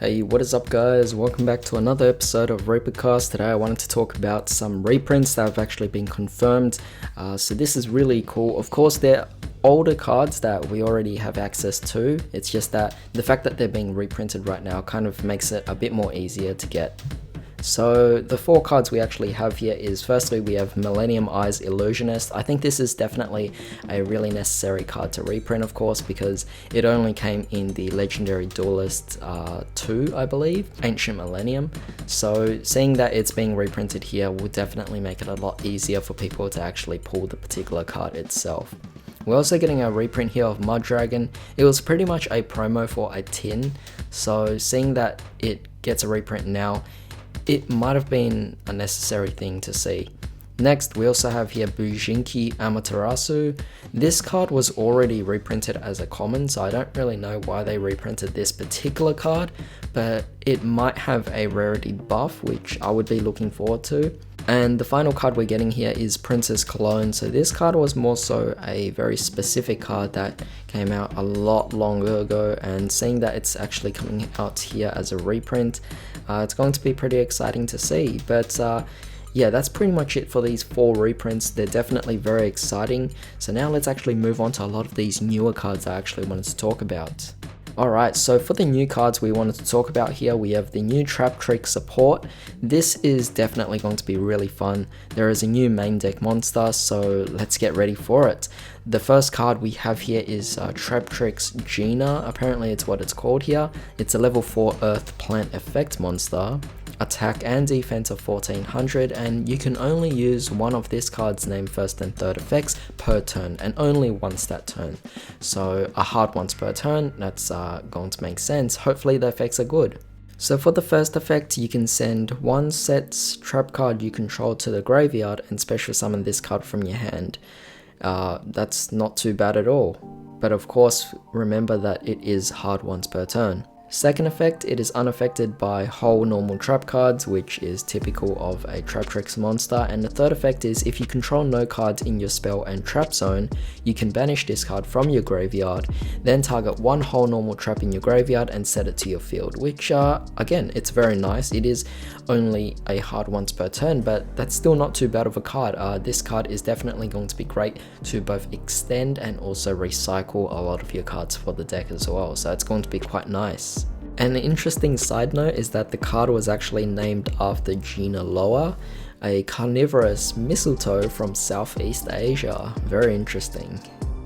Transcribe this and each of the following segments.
Hey, what is up guys? Welcome back to another episode of ReaperCast. Today I wanted to talk about some reprints that have actually been confirmed. So this is really cool. Of course, they're older cards that we already have access to. It's just that the fact that they're being reprinted right now kind of makes it a bit more easier to get. So the four cards we actually have here is, firstly we have Millennium Eyes Illusionist. I think this is definitely a really necessary card to reprint, of course, because it only came in the Legendary Duelist 2, I believe, Ancient Millennium. So seeing that it's being reprinted here will definitely make it a lot easier for people to actually pull the particular card itself. We're also getting a reprint here of Mud Dragon. It was pretty much a promo for a tin, so seeing that it gets a reprint now, it might have been a necessary thing to see. Next, we also have here Bujins Amaterasu. This card was already reprinted as a common, so I don't really know why they reprinted this particular card, but it might have a rarity buff, which I would be looking forward to. And the final card we're getting here is Princess Cologne. So this card was more so a very specific card that came out a lot longer ago, and seeing that it's actually coming out here as a reprint, it's going to be pretty exciting to see. But yeah, that's pretty much it for these four reprints. They're definitely very exciting. So now let's actually move on to a lot of these newer cards I actually wanted to talk about. Alright, so for the new cards we wanted to talk about here, we have the new Traptrix support. This is definitely going to be really fun. There is a new main deck monster, so let's get ready for it. The first card we have here is Traptrix Gina. Apparently it's what it's called here. It's a level 4 Earth Plant Effect monster. Attack and defense of 1400, and you can only use one of this card's name first and third effects per turn, and only once that turn. So a hard once per turn, that's going to make sense. Hopefully the effects are good. So for the first effect, you can send one set's trap card you control to the graveyard and special summon this card from your hand. That's not too bad at all. But of course, remember that it is hard once per turn. Second effect, it is unaffected by whole normal trap cards, which is typical of a Traptrix monster. And the third effect is, if you control no cards in your spell and trap zone, you can banish this card from your graveyard, then target one whole normal trap in your graveyard and set it to your field, which again, it's very nice. It is only a hard once per turn, but that's still not too bad of a card. This card is definitely going to be great to both extend and also recycle a lot of your cards for the deck as well, so it's going to be quite nice. An interesting side note is that the card was actually named after Gina Loa, a carnivorous mistletoe from Southeast Asia. Very interesting.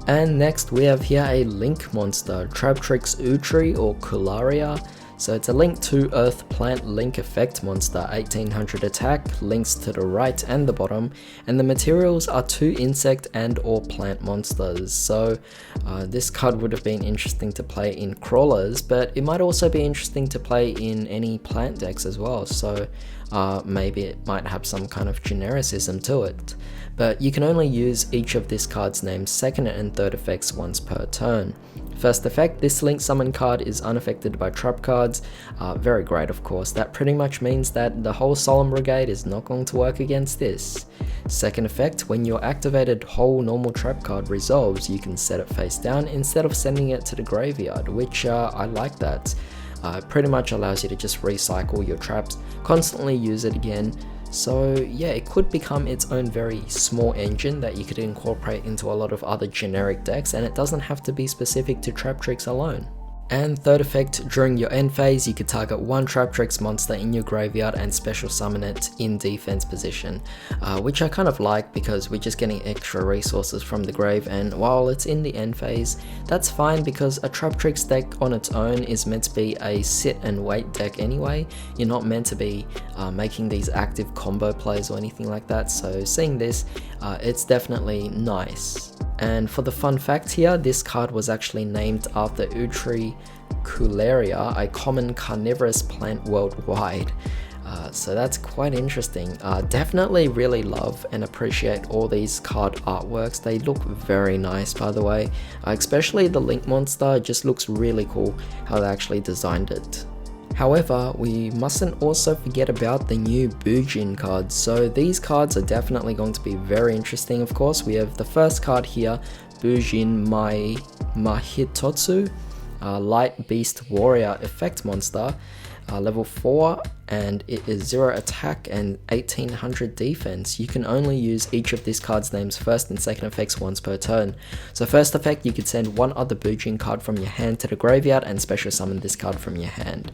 And next we have here a Link monster, Traptrix Utri or Kularia. So it's a Link 2 Earth Plant Link Effect monster, 1800 attack, links to the right and the bottom, and the materials are 2 insect and or plant monsters. So this card would have been interesting to play in crawlers, but it might also be interesting to play in any plant decks as well, so maybe it might have some kind of genericism to it. But you can only use each of this card's name's second and third effects once per turn. First effect, this Link Summon card is unaffected by trap cards. Very great, of course. That pretty much means that the whole Solemn Brigade is not going to work against this. Second effect, when your activated whole normal trap card resolves, you can set it face down instead of sending it to the graveyard, which I like that. Pretty much allows you to just recycle your traps, constantly use it again. So yeah, it could become its own very small engine that you could incorporate into a lot of other generic decks, and it doesn't have to be specific to Traptrix alone. And third effect, during your end phase, you could target one Traptrix monster in your graveyard and special summon it in defense position, which I kind of like because we're just getting extra resources from the grave, and while it's in the end phase, that's fine because a Traptrix deck on its own is meant to be a sit and wait deck anyway. You're not meant to be making these active combo plays or anything like that, so seeing this, it's definitely nice. And for the fun fact here, this card was actually named after Utri Kularia, a common carnivorous plant worldwide. So that's quite interesting. Definitely really love and appreciate all these card artworks. They look very nice, by the way. Especially the Link monster, just looks really cool how they actually designed it. However, we mustn't also forget about the new Bujin cards. So these cards are definitely going to be very interesting. Of course, we have the first card here, Bujin Mahitotsu, Light Beast Warrior effect monster. level 4, and it is 0 attack and 1800 defense. You can only use each of this card's name's first and second effects once per turn. So first effect, you could send one other Bujin card from your hand to the graveyard and special summon this card from your hand.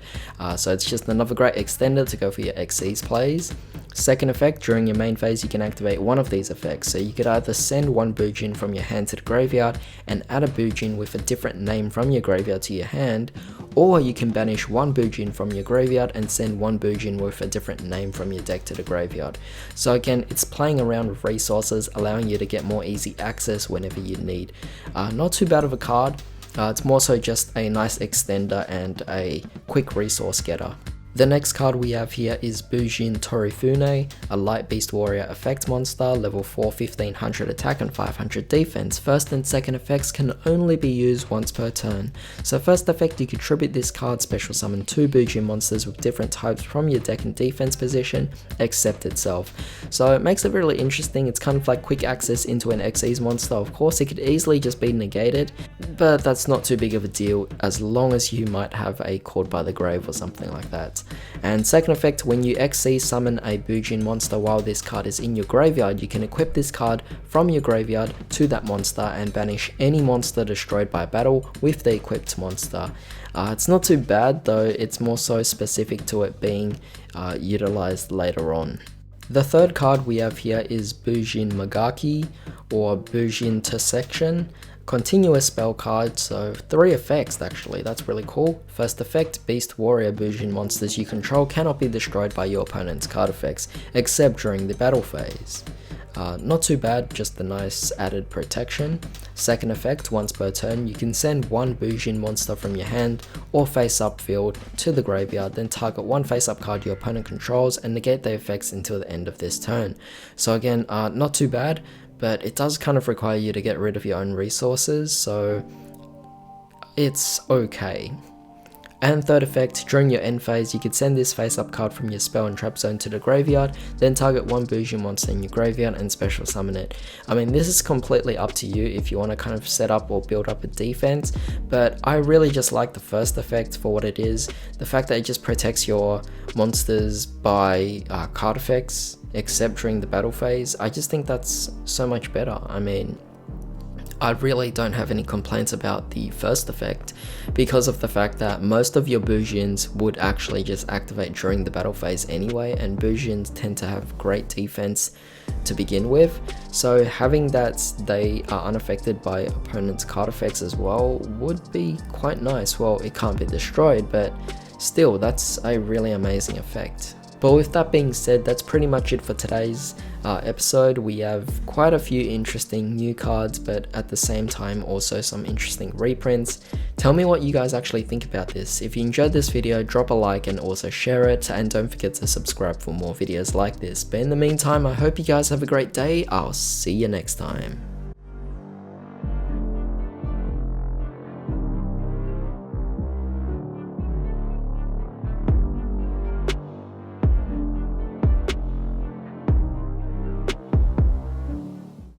So it's just another great extender to go for your Xyz plays. Second effect, during your main phase you can activate one of these effects, so you could either send one Bujin from your hand to the graveyard and add a Bujin with a different name from your graveyard to your hand, or you can banish one Bujin from your graveyard and send one Bujin with a different name from your deck to the graveyard. So again, it's playing around with resources, allowing you to get more easy access whenever you need. Not too bad of a card, it's more so just a nice extender and a quick resource getter. The next card we have here is Bujin Torifune, a light beast warrior effect monster, level 4, 1500 attack and 500 defense. First and second effects can only be used once per turn. So first effect, you can tribute this card, special summon 2 Bujin monsters with different types from your deck and defense position, except itself. So it makes it really interesting. It's kind of like quick access into an Xyz monster. Of course, it could easily just be negated, but that's not too big of a deal as long as you might have a Caught by the Grave or something like that. And second effect, when you Xyz summon a Bujin monster while this card is in your graveyard, you can equip this card from your graveyard to that monster and banish any monster destroyed by battle with the equipped monster. It's not too bad though, it's more so specific to it being utilized later on. The third card we have here is Bujin Magaki, or Bujin Tersection. Continuous spell card, so 3 effects actually, that's really cool. First effect, beast warrior Bujin monsters you control cannot be destroyed by your opponent's card effects, except during the battle phase. Not too bad, just a nice added protection. Second effect, once per turn, you can send one Bujin monster from your hand or face up field to the graveyard, then target one face up card your opponent controls and negate the effects until the end of this turn. So again, not too bad, but it does kind of require you to get rid of your own resources, so it's okay. And third effect, during your end phase, you could send this face up card from your spell and trap zone to the graveyard, then target one Bujin monster in your graveyard and special summon it. I mean, this is completely up to you if you want to kind of set up or build up a defense, but I really just like the first effect for what it is. The fact that it just protects your monsters by card effects, except during the battle phase, I just think that's so much better. I mean, I really don't have any complaints about the first effect because of the fact that most of your Bujins would actually just activate during the battle phase anyway, and Bujins tend to have great defense to begin with, so having that they are unaffected by opponents' card effects as well would be quite nice. Well, it can't be destroyed, but still, that's a really amazing effect. But with that being said, that's pretty much it for today's episode. We have quite a few interesting new cards, but at the same time also some interesting reprints. Tell me what you guys actually think about this. If you enjoyed this video, drop a like and also share it, and don't forget to subscribe for more videos like this. But in the meantime, I hope you guys have a great day. I'll see you next time.